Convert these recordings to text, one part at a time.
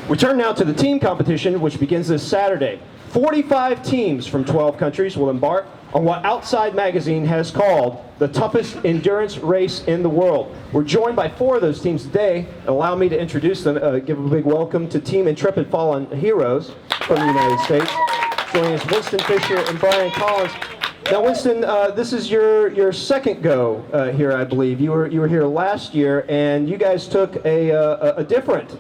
We turn now to the team competition, which begins this Saturday. 45 teams from 12 countries will embark on what Outside Magazine has called the toughest endurance race in the world. We're joined by 4 of those teams today. Allow me to introduce them. Give a big welcome to Team Intrepid Fallen Heroes from the United States. Joining us, Winston Fisher and Brian Collins. Now, Winston, this is your second go here, I believe. You were here last year, and you guys took a different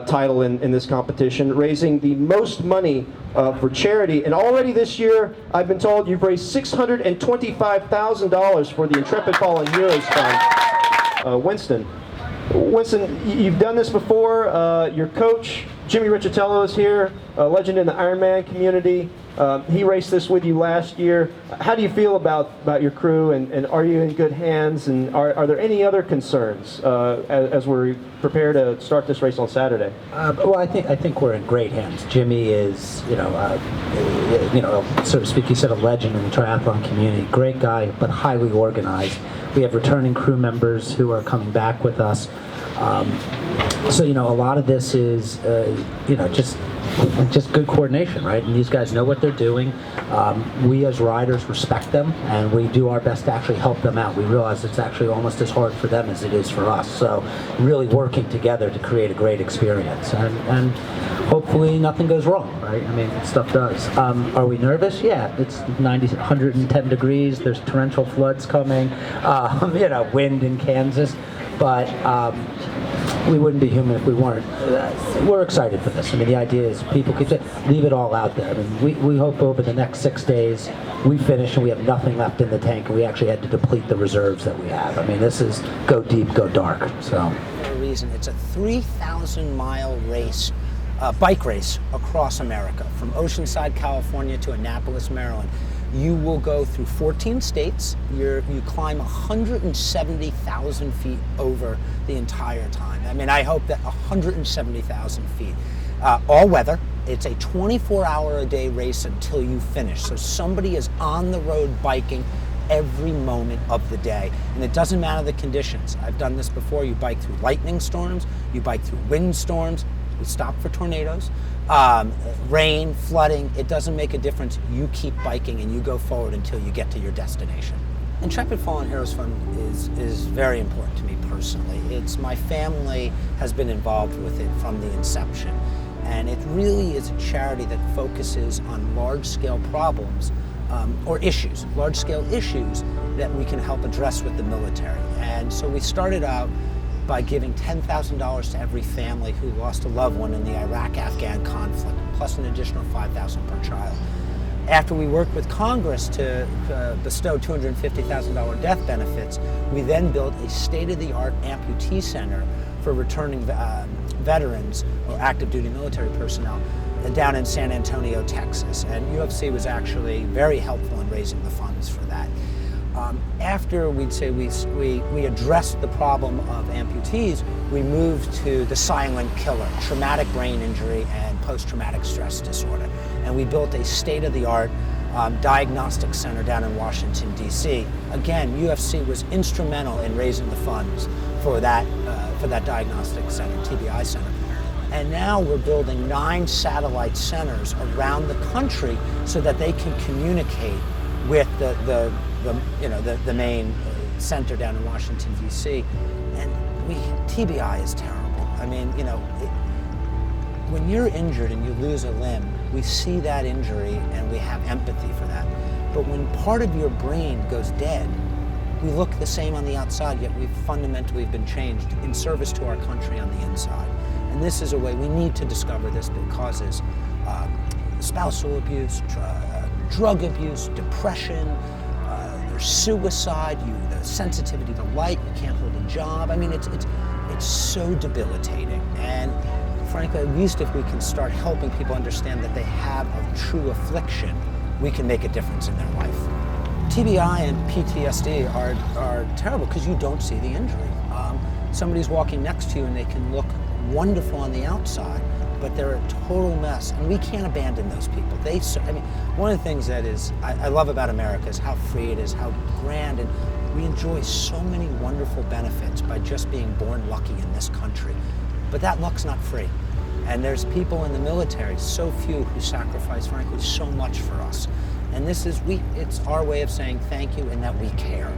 title in this competition, raising the most money for charity. And already this year, I've been told you've raised $625,000 for the Intrepid Fallen Heroes Fund. Winston, you've done this before. Your coach, Jimmy Riccitello, is here, a legend in the Ironman community. He raced this with you last year. How do you feel about your crew, and are you in good hands? And are there any other concerns as we prepare to start this race on Saturday? Well, I think we're in great hands. Jimmy is, so to speak, he said a legend in the triathlon community. Great guy, but highly organized. We have returning crew members who are coming back with us. So a lot of this is, just good coordination, right? And these guys know what they're doing. We as riders respect them, and we do our best to actually help them out. We realize it's actually almost as hard for them as it is for us. So really working together to create a great experience, and hopefully nothing goes wrong, right? I mean, stuff does. Are we nervous? Yeah, it's 110 degrees. There's torrential floods coming, wind in Kansas. But we wouldn't be human if we weren't. We're excited for this. I mean, the idea is people could leave it all out there. I mean, we hope over the next 6 days we finish and we have nothing left in the tank, and we actually had to deplete the reserves that we have. I mean, this is go deep, go dark. So. For a reason, it's a 3,000-mile race, bike race across America, from Oceanside, California to Annapolis, Maryland. You will go through 14 states. You climb 170,000 feet over the entire time. I mean, I hope that 170,000 feet. All weather. It's a 24-hour-a-day race until you finish. So somebody is on the road biking every moment of the day. And it doesn't matter the conditions. I've done this before. You bike through lightning storms. You bike through wind storms. We stop for tornadoes. Rain, flooding, it doesn't make a difference. You keep biking and you go forward until you get to your destination. Intrepid Fallen Heroes Fund is very important to me personally. My family has been involved with it from the inception. And it really is a charity that focuses on large-scale problems or issues, large-scale issues that we can help address with the military. And so we started out by giving $10,000 to every family who lost a loved one in the Iraq-Afghan conflict, plus an additional $5,000 per child. After we worked with Congress to bestow $250,000 death benefits, we then built a state-of-the-art amputee center for returning veterans or active duty military personnel down in San Antonio, Texas. And UFC was actually very helpful in raising the funds for that. After we addressed the problem of amputees, we moved to the silent killer, traumatic brain injury and post-traumatic stress disorder. And we built a state-of-the-art diagnostic center down in Washington, D.C. Again, UFC was instrumental in raising the funds for that diagnostic center, TBI center. And now we're building 9 satellite centers around the country so that they can communicate with the main center down in Washington, D.C. And TBI is terrible. I mean, when you're injured and you lose a limb, we see that injury and we have empathy for that. But when part of your brain goes dead, we look the same on the outside, yet we've fundamentally been changed in service to our country on the inside. And this is a way we need to discover this that causes spousal abuse, drug abuse, depression, there's suicide, the sensitivity to light, you can't hold a job. I mean, it's so debilitating. And frankly, at least if we can start helping people understand that they have a true affliction, we can make a difference in their life. TBI and PTSD are terrible because you don't see the injury. Somebody's walking next to you and they can look wonderful on the outside, but they're a total mess, and we can't abandon those people. One of the things that I love about America is how free it is, how grand, and we enjoy so many wonderful benefits by just being born lucky in this country. But that luck's not free. And there's people in the military, so few, who sacrifice, frankly, so much for us. And this is, it's our way of saying thank you and that we care.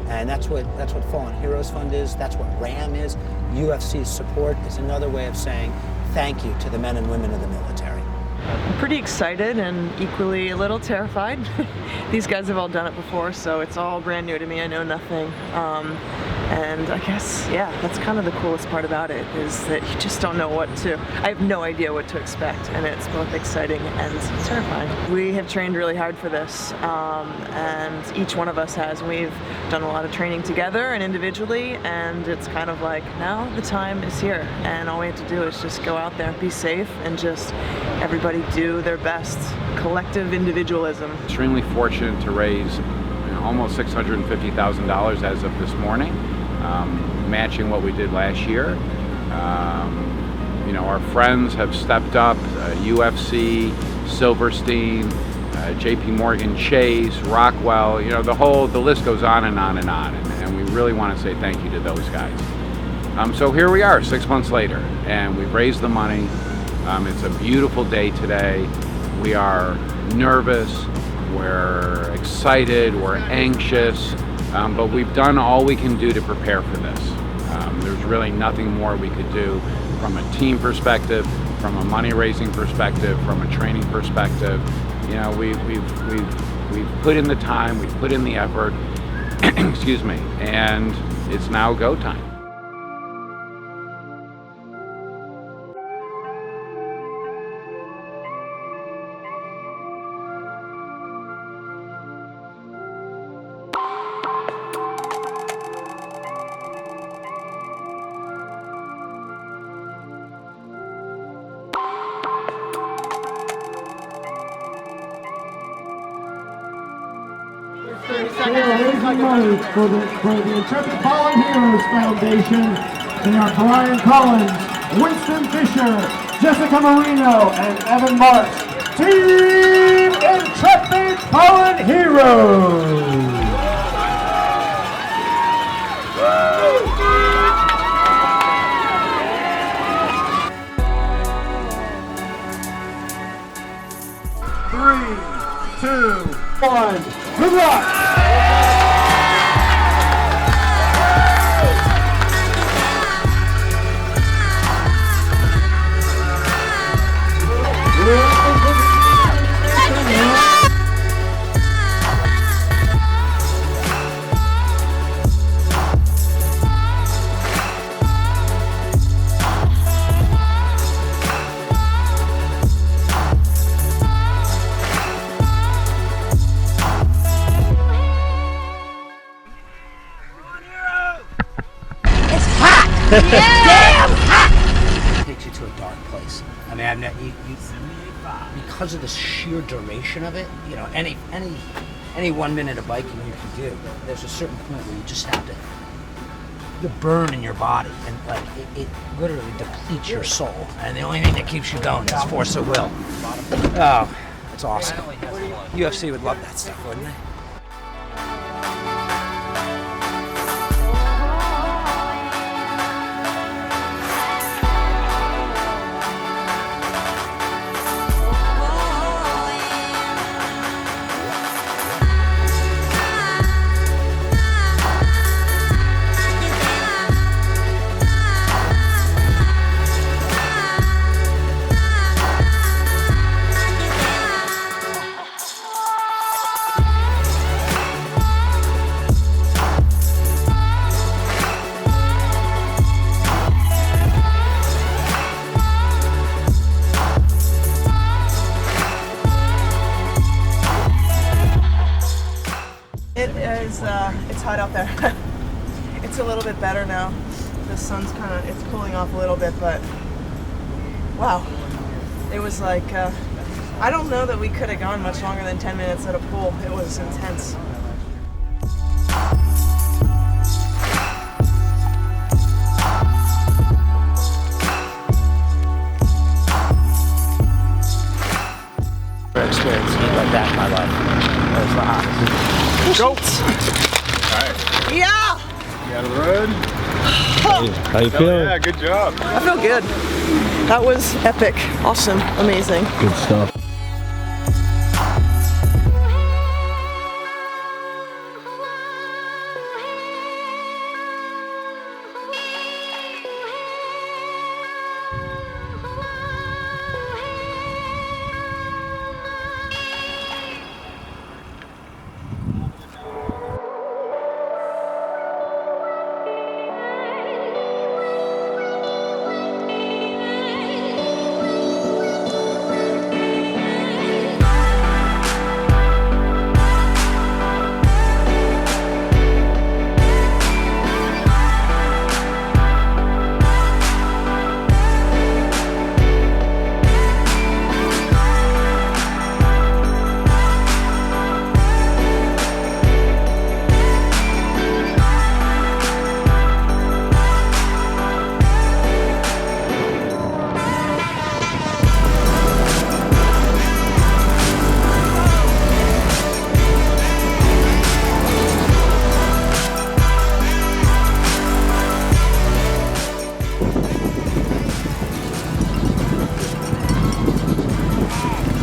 And that's what Fallen Heroes Fund is, that's what RAM is. UFC's support is another way of saying thank you to the men and women of the military. I'm pretty excited and equally a little terrified. These guys have all done it before, so it's all brand new to me. I know nothing. And I guess, yeah, that's kind of the coolest part about it, is that you just don't know I have no idea what to expect, and it's both exciting and terrifying. We have trained really hard for this, and each one of us has. We've done a lot of training together and individually, and it's kind of like, now the time is here, and all we have to do is just go out there, be safe, and just everybody do their best. Collective individualism. Extremely fortunate to raise almost $650,000 as of this morning, matching what we did last year. Our friends have stepped up, UFC, Silverstein, JP Morgan Chase, Rockwell, the list goes on and on and on, and we really want to say thank you to those guys. So here we are 6 months later, and we've raised the money. It's a beautiful day today. We are nervous, we're excited, we're anxious, but we've done all we can do to prepare for this. There's really nothing more we could do from a team perspective, from a money raising perspective, from a training perspective. We've put in the time, we've put in the effort, excuse me, and it's now go time. Raising money for the Intrepid Fallen Heroes Foundation. They are Brian Collins, Winston Fisher, Jessica Marino, and Evan Marks. Team Intrepid Fallen Heroes! Three, two, one. Good luck! Damn hot! Takes you to a dark place. I mean, because of the sheer duration of it, any 1 minute of biking you can do, there's a certain point where you just have to burn in your body, and it literally depletes your soul. And the only thing that keeps you going is force of will. Oh, it's awesome. UFC would love that stuff, wouldn't they? It's hot out there. It's a little bit better now. The sun's it's cooling off a little bit, but wow. It was like, I don't know that we could have gone much longer than 10 minutes at a pool. It was intense. Never experienced heat like that in my life. It was hot. Go! Alright. Yeah! You out of the road? How you feeling? Yeah, good job. I feel good. That was epic. Awesome. Amazing. Good stuff.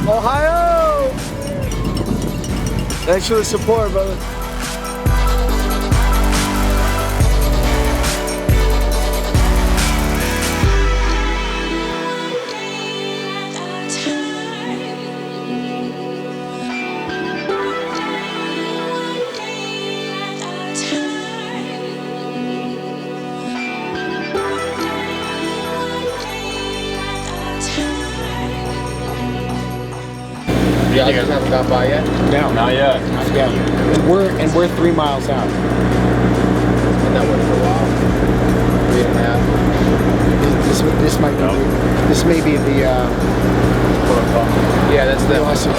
Ohio! Thanks for the support, brother. You guys haven't gone by yet? No, not yet. Not yet. And we're 3 miles out. Been that way for a while. 3.5. This might be. This may be the. Yeah, that's the Awesome.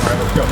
Let's go.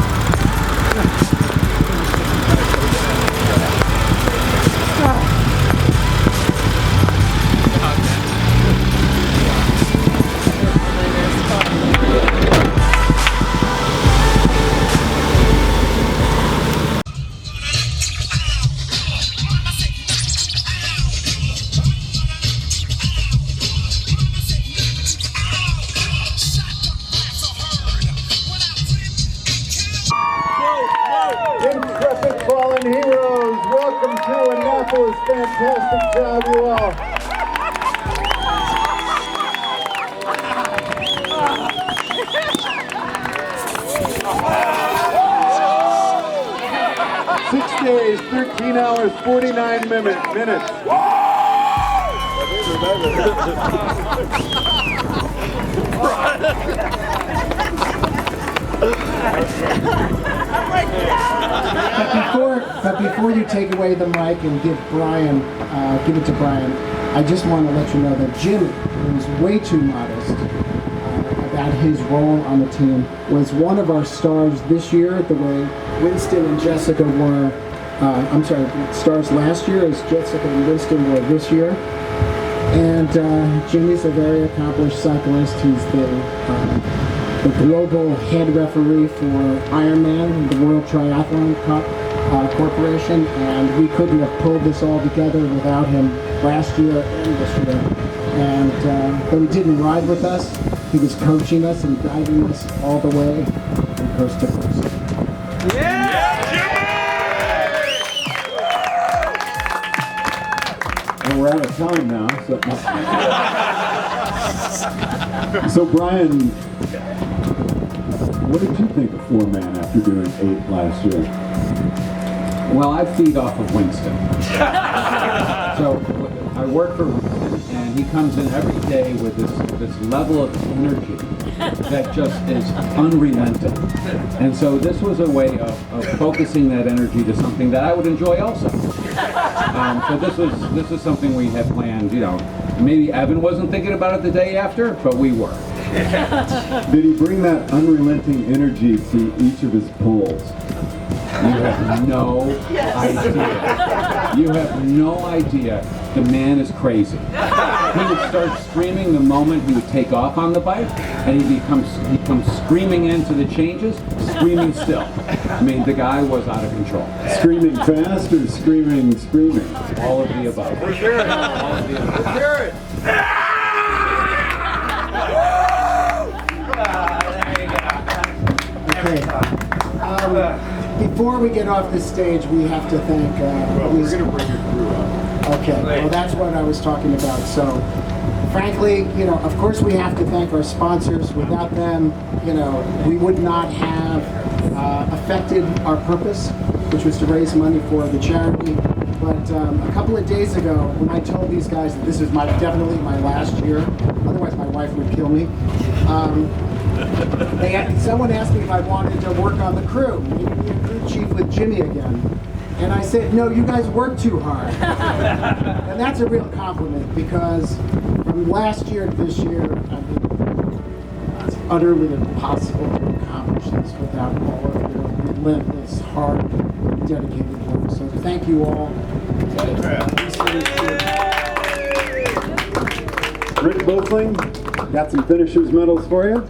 Intrepid fallen heroes, welcome to Annapolis. Fantastic job, you all. Six days, 13 hours, 49 minutes. But before you take away the mic and give it to Brian, I just want to let you know that Jimmy, who's way too modest about his role on the team, was one of our stars this year, the way Winston and Jessica were, stars last year as Jessica and Winston were this year. And Jimmy's a very accomplished cyclist. He's the global head referee for Ironman, the World Triathlon Corporation, and we couldn't have pulled this all together without him last year and this year. And but he didn't ride with us. He was coaching us and guiding us all the way from coast to coast. And we're out of time now. So Brian, what did you think of 4-man after doing 8 last year? Well, I feed off of Winston. So I work for Winston, and he comes in every day with this level of energy that just is unrelenting. And so this was a way of focusing that energy to something that I would enjoy also. So this was something we had planned. You know, maybe Evan wasn't thinking about it the day after, but we were. Did he bring that unrelenting energy to each of his polls? You have no idea. You have no idea. The man is crazy. he would start screaming the moment he would take off on the bike, and he comes screaming into the changes, screaming still. I mean, the guy was out of control. Screaming fast or screaming? All of the above. All of the above. Okay. Before we get off the stage, we have to thank. Well, we're going to bring your crew up. Okay. Well, that's what I was talking about. So, frankly, of course, we have to thank our sponsors. Without them, we would not have affected our purpose, which was to raise money for the charity. But a couple of days ago, when I told these guys that this is definitely my last year, otherwise my wife would kill me. Someone asked me if I wanted to work on the crew, maybe be a crew chief with Jimmy again. And I said, no, you guys work too hard. And that's a real compliment, because from last year to this year, it's utterly impossible to accomplish this without all of your relentless, hard, dedicated work. So thank you all. Rick Bofling, got some finishers medals for you.